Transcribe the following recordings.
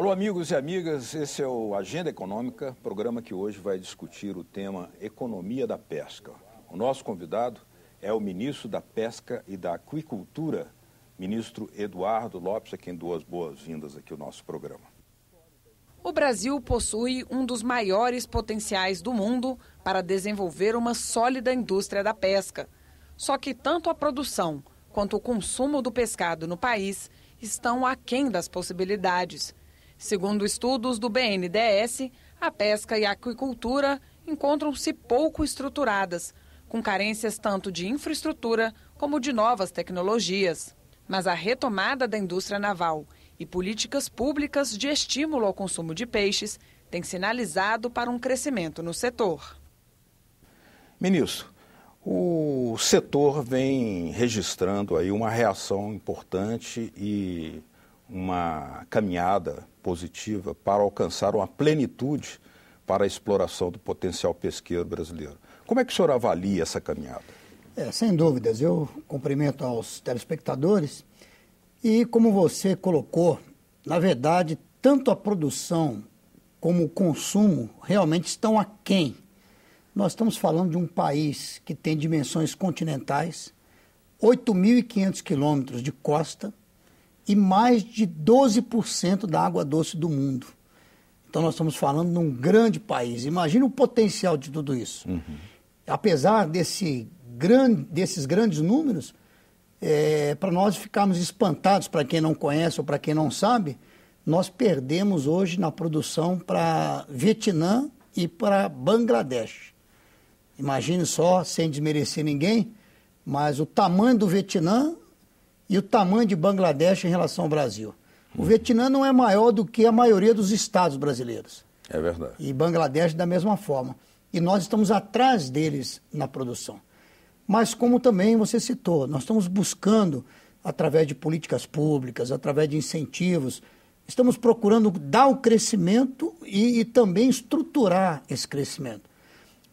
Alô, amigos e amigas, esse é o Agenda Econômica, programa que hoje vai discutir o tema Economia da Pesca. O nosso convidado é o ministro da Pesca e da Aquicultura, ministro Eduardo Lopes, a quem dou as boas-vindas aqui ao nosso programa. O Brasil possui um dos maiores potenciais do mundo para desenvolver uma sólida indústria da pesca. Só que tanto a produção quanto o consumo do pescado no país estão aquém das possibilidades. Segundo estudos do BNDES, a pesca e a aquicultura encontram-se pouco estruturadas, com carências tanto de infraestrutura como de novas tecnologias. Mas a retomada da indústria naval e políticas públicas de estímulo ao consumo de peixes têm sinalizado para um crescimento no setor. Ministro, o setor vem registrando aí uma reação importante e uma caminhada positiva para alcançar uma plenitude para a exploração do potencial pesqueiro brasileiro. Como é que o senhor avalia essa caminhada? Sem dúvidas, eu cumprimento aos telespectadores e, como você colocou, na verdade, tanto a produção como o consumo realmente estão aquém. Nós estamos falando de um país que tem dimensões continentais, 8.500 quilômetros de costa e mais de 12% da água doce do mundo. Então nós estamos falando de um grande país. Imagina o potencial de tudo isso. Apesar desses grandes números, para nós ficarmos espantados, para quem não conhece ou para quem não sabe, nós perdemos hoje na produção para Vietnã e para Bangladesh. Imagine só, sem desmerecer ninguém, mas o tamanho do Vietnã e o tamanho de Bangladesh em relação ao Brasil. O Vietnã não é maior do que a maioria dos estados brasileiros. É verdade. E Bangladesh da mesma forma. E nós estamos atrás deles na produção. Mas como também você citou, nós estamos buscando, através de políticas públicas, através de incentivos, estamos procurando dar o crescimento e também estruturar esse crescimento.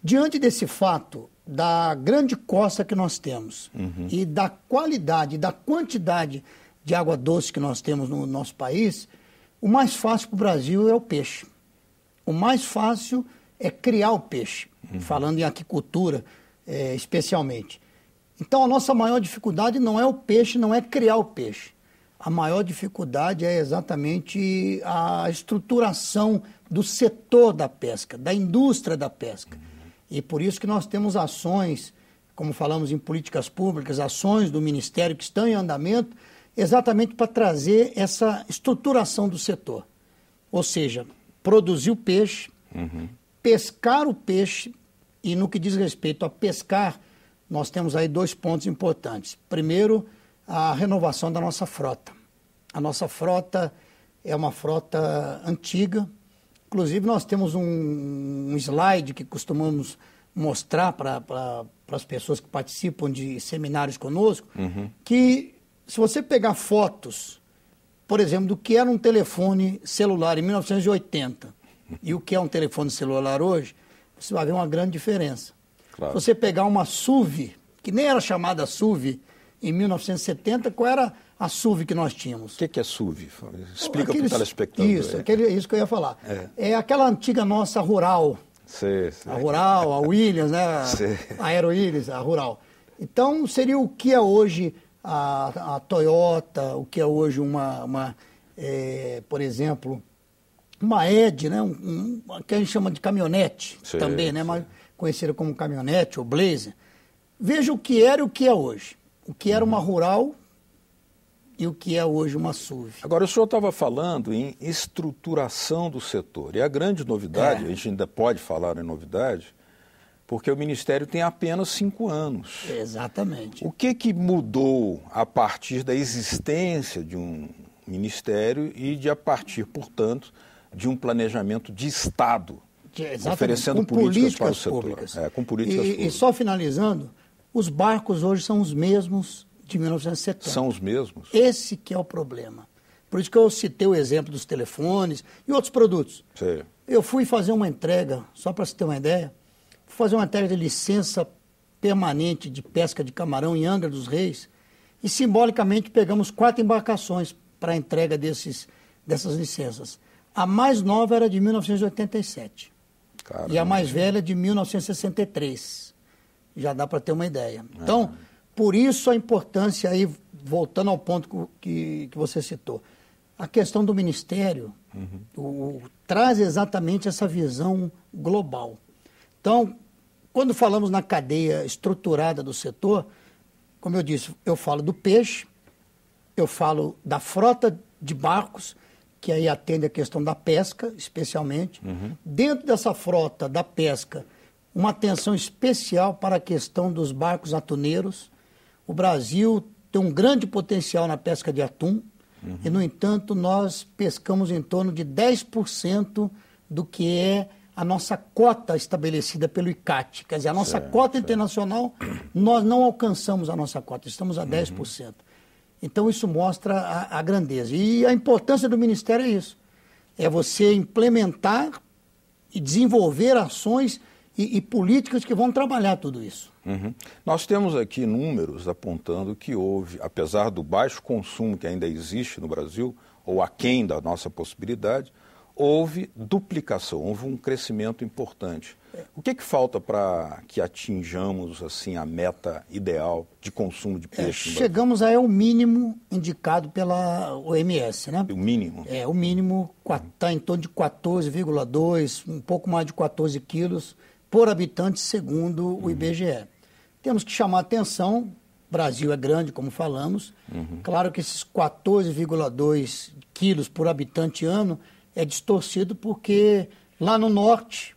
Diante desse fato, da grande costa que nós temos e da qualidade, da quantidade de água doce que nós temos no nosso país, o mais fácil para o Brasil é o peixe. O mais fácil é criar o peixe, falando em aquicultura especialmente. Então a nossa maior dificuldade não é o peixe, não é criar o peixe. A maior dificuldade é exatamente a estruturação do setor da pesca, da indústria da pesca. E por isso que nós temos ações, como falamos em políticas públicas, ações do Ministério que estão em andamento, exatamente para trazer essa estruturação do setor. Ou seja, produzir o peixe, pescar o peixe, e no que diz respeito a pescar, nós temos aí 2 pontos importantes. Primeiro, a renovação da nossa frota. A nossa frota é uma frota antiga. Inclusive, nós temos um slide que costumamos mostrar para as pessoas que participam de seminários conosco, que se você pegar fotos, por exemplo, do que era um telefone celular em 1980 e o que é um telefone celular hoje, você vai ver uma grande diferença. Claro. Se você pegar uma SUV, que nem era chamada SUV em 1970, qual era a SUV que nós tínhamos? O que é SUV? Explica para o telespectador. Isso que eu ia falar. É aquela antiga nossa Rural. Sei. A Rural, a Williams, né? A Aero Williams, a Rural. Então, seria o que é hoje a Toyota, o que é hoje por exemplo, uma Ed, né? Que a gente chama de caminhonete também, né? Mas conhecida como caminhonete ou Blazer. Veja o que era e o que é hoje. O que era uma Rural e o que é hoje uma SUV. Agora, o senhor estava falando em estruturação do setor. E a grande novidade, a gente ainda pode falar em novidade, porque o Ministério tem apenas 5 anos. Exatamente. O que mudou a partir da existência de um Ministério e a partir, portanto, de um planejamento de Estado, oferecendo políticas para o setor. Com políticas públicas. E só finalizando, os barcos hoje são os mesmos de 1970. São os mesmos? Esse que é o problema. Por isso que eu citei o exemplo dos telefones e outros produtos. Sim. Eu fui fazer uma entrega, só para você ter uma ideia, fui fazer uma entrega de licença permanente de pesca de camarão em Angra dos Reis e simbolicamente pegamos 4 embarcações para a entrega dessas licenças. A mais nova era de 1987. Caramba. E a mais velha de 1963. Já dá para ter uma ideia. Então, por isso a importância aí, voltando ao ponto que você citou, a questão do Ministério traz exatamente essa visão global. Então, quando falamos na cadeia estruturada do setor, como eu disse, eu falo do peixe, eu falo da frota de barcos, que aí atende a questão da pesca, especialmente. Dentro dessa frota da pesca, uma atenção especial para a questão dos barcos atuneiros. O Brasil tem um grande potencial na pesca de atum, e, no entanto, nós pescamos em torno de 10% do que é a nossa cota estabelecida pelo ICAT. Quer dizer, a nossa cota internacional, nós não alcançamos a nossa cota, estamos a 10%. Então, isso mostra a grandeza. E a importância do Ministério é isso. É você implementar e desenvolver ações e políticas que vão trabalhar tudo isso. Nós temos aqui números apontando que houve, apesar do baixo consumo que ainda existe no Brasil, ou aquém da nossa possibilidade, houve duplicação, houve um crescimento importante. O que falta para que atinjamos assim, a meta ideal de consumo de peixe? Chegamos ao mínimo indicado pela OMS, né? O mínimo? O mínimo está em torno de 14,2, um pouco mais de 14 quilos por habitante, segundo o IBGE. Temos que chamar a atenção, o Brasil é grande, como falamos, claro que esses 14,2 quilos por habitante ano é distorcido porque lá no norte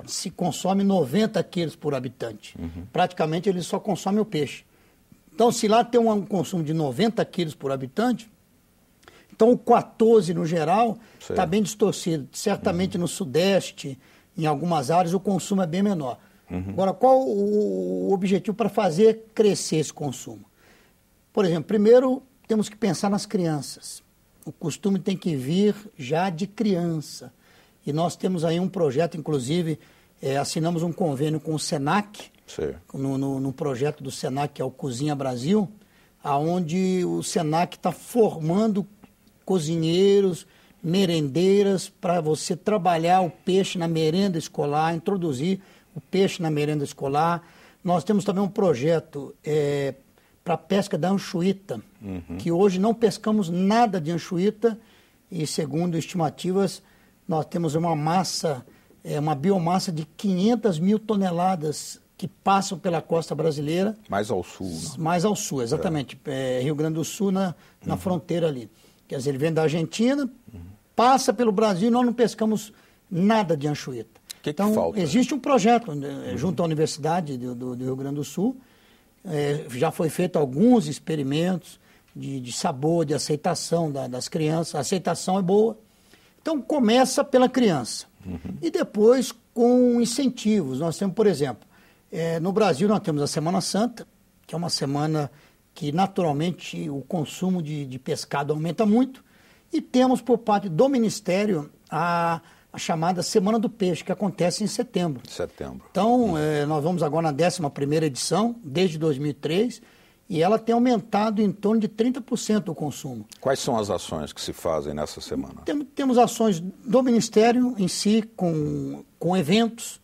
se consome 90 quilos por habitante. Praticamente ele só consome o peixe. Então, se lá tem um consumo de 90 quilos por habitante, então o 14 no geral está bem distorcido. Certamente no sudeste, em algumas áreas, o consumo é bem menor. Agora, qual o objetivo para fazer crescer esse consumo? Por exemplo, primeiro temos que pensar nas crianças. O costume tem que vir já de criança. E nós temos aí um projeto, inclusive, assinamos um convênio com o SENAC, no projeto do SENAC, que é o Cozinha Brasil, onde o SENAC está formando cozinheiros, merendeiras, para você trabalhar o peixe na merenda escolar, introduzir o peixe na merenda escolar. Nós temos também um projeto para a pesca da anchoíta, que hoje não pescamos nada de anchoíta e, segundo estimativas, nós temos uma biomassa de 500 mil toneladas que passam pela costa brasileira. Mais ao sul. Né? Mais ao sul, exatamente. Rio Grande do Sul, na fronteira ali. Quer dizer, ele vem da Argentina, passa pelo Brasil e nós não pescamos nada de anchoíta. Então, falta? Existe um projeto junto à Universidade do Rio Grande do Sul. Já foi feito alguns experimentos de sabor, de aceitação das crianças. A aceitação é boa. Então, começa pela criança. E depois com incentivos. Nós temos, por exemplo, no Brasil nós temos a Semana Santa, que é uma semana que naturalmente o consumo de pescado aumenta muito. E temos por parte do Ministério a chamada Semana do Peixe, que acontece em setembro. Então, nós vamos agora na 11ª edição, desde 2003, e ela tem aumentado em torno de 30% o consumo. Quais são as ações que se fazem nessa semana? Temos ações do Ministério em si, com eventos,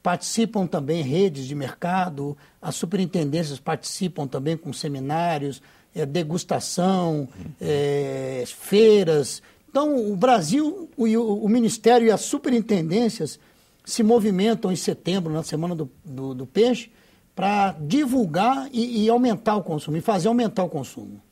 participam também redes de mercado, as superintendências participam também com seminários, degustação, feiras. Então, o Brasil, o Ministério e as superintendências se movimentam em setembro, na Semana do Peixe, para divulgar e aumentar o consumo, e fazer aumentar o consumo.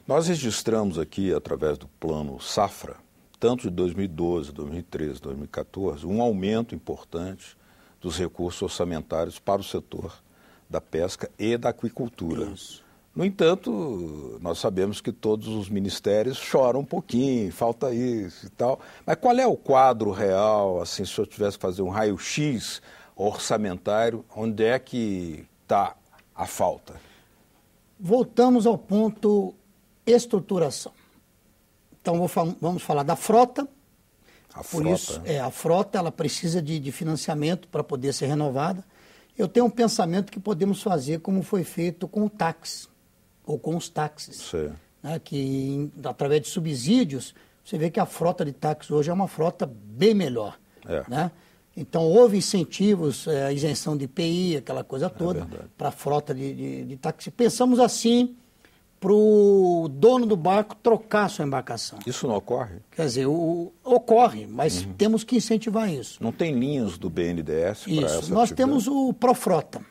Nós registramos aqui, através do Plano Safra, tanto de 2012, 2013, 2014, um aumento importante dos recursos orçamentários para o setor da pesca e da aquicultura. Isso. No entanto, nós sabemos que todos os ministérios choram um pouquinho, falta isso e tal. Mas qual é o quadro real, assim, se eu tivesse que fazer um raio-x orçamentário, onde é que está a falta? Voltamos ao ponto estruturação. Então, vamos falar da frota. Por isso, a frota ela precisa de financiamento para poder ser renovada. Eu tenho um pensamento que podemos fazer como foi feito com o táxi, ou com os táxis, né, que através de subsídios você vê que a frota de táxi hoje é uma frota bem melhor. Né? Então, houve incentivos, isenção de IPI, aquela coisa toda, para a frota de táxi. Pensamos assim para o dono do barco trocar a sua embarcação. Isso não ocorre? Quer dizer, ocorre, mas temos que incentivar isso. Não tem linhas do BNDES para essa atividade? Nós temos o Profrota.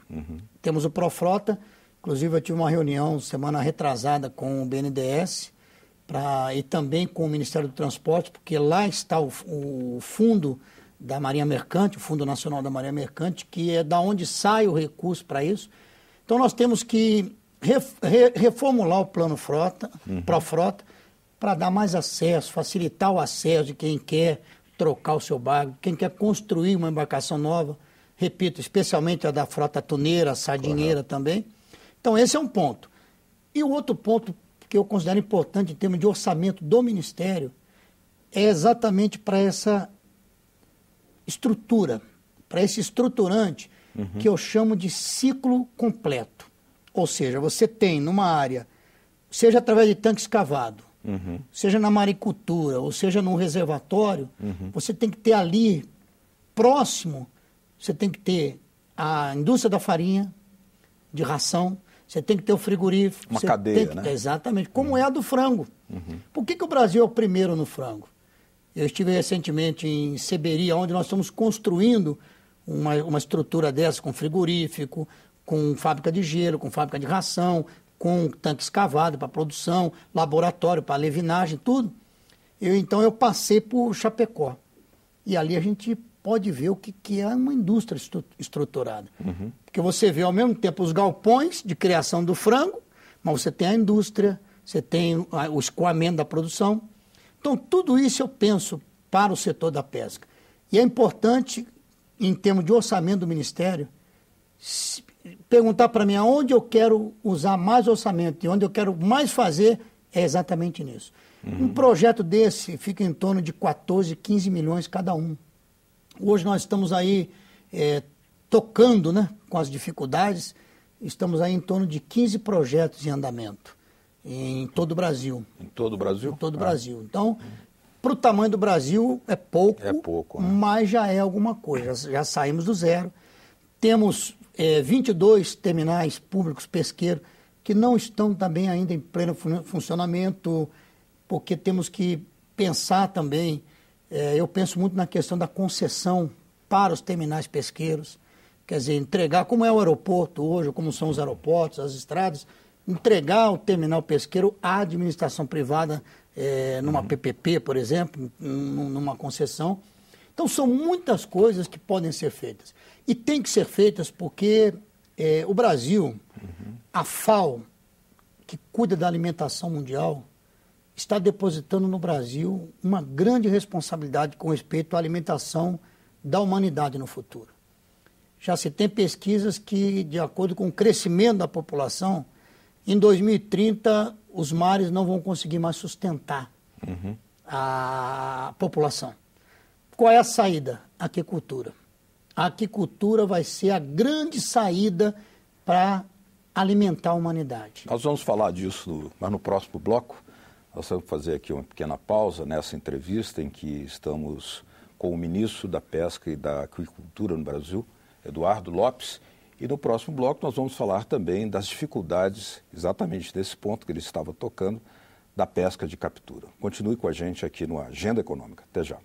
Temos o Profrota. Inclusive, eu tive uma reunião semana retrasada com o BNDES e também com o Ministério do Transporte, porque lá está o fundo da Marinha Mercante, o Fundo Nacional da Marinha Mercante, que é da onde sai o recurso para isso. Então, nós temos que reformular o plano frota, Profrota, para dar mais acesso, facilitar o acesso de quem quer trocar o seu barco, quem quer construir uma embarcação nova, repito, especialmente a da frota tuneira, sardinheira também. Então, esse é um ponto. E o outro ponto que eu considero importante em termos de orçamento do Ministério é exatamente para essa estrutura, para esse estruturante que eu chamo de ciclo completo. Ou seja, você tem numa área, seja através de tanque escavado, seja na maricultura, ou seja num reservatório, você tem que ter ali, próximo, você tem que ter a indústria da farinha, de ração, você tem que ter o frigorífico. Uma cadeia, né? Exatamente, como é a do frango. Por que o Brasil é o primeiro no frango? Eu estive recentemente em Seberi, onde nós estamos construindo uma estrutura dessa, com frigorífico, com fábrica de gelo, com fábrica de ração, com tanque escavado para produção, laboratório para levinagem, tudo. Então eu passei por Chapecó. E ali a gente pode ver o que é uma indústria estruturada. Porque você vê ao mesmo tempo os galpões de criação do frango, mas você tem a indústria, você tem o escoamento da produção. Então, tudo isso eu penso para o setor da pesca. E é importante, em termos de orçamento do Ministério, perguntar para mim aonde eu quero usar mais orçamento e onde eu quero mais fazer é exatamente nisso. Um projeto desse fica em torno de 14, 15 milhões cada um. Hoje nós estamos aí tocando, né, com as dificuldades, estamos aí em torno de 15 projetos em andamento. Em todo o Brasil. Em todo o Brasil? Em todo o Brasil. Então, para o tamanho do Brasil é pouco, né? Mas já é alguma coisa. Já saímos do zero. Temos 22 terminais públicos pesqueiros que não estão também ainda em pleno funcionamento, porque temos que pensar também, eu penso muito na questão da concessão para os terminais pesqueiros, quer dizer, entregar, como é o aeroporto hoje, como são os aeroportos, as estradas, entregar o terminal pesqueiro à administração privada, numa PPP, por exemplo, numa concessão. Então, são muitas coisas que podem ser feitas. E tem que ser feitas porque o Brasil, a FAO, que cuida da alimentação mundial, está depositando no Brasil uma grande responsabilidade com respeito à alimentação da humanidade no futuro. Já se tem pesquisas que, de acordo com o crescimento da população, em 2030, os mares não vão conseguir mais sustentar a população. Qual é a saída? A aquicultura. A aquicultura vai ser a grande saída para alimentar a humanidade. Nós vamos falar disso, mas no próximo bloco. Nós vamos fazer aqui uma pequena pausa nessa entrevista em que estamos com o ministro da Pesca e da Aquicultura no Brasil, Eduardo Lopes. E no próximo bloco nós vamos falar também das dificuldades, exatamente desse ponto que ele estava tocando, da pesca de captura. Continue com a gente aqui no Agenda Econômica. Até já.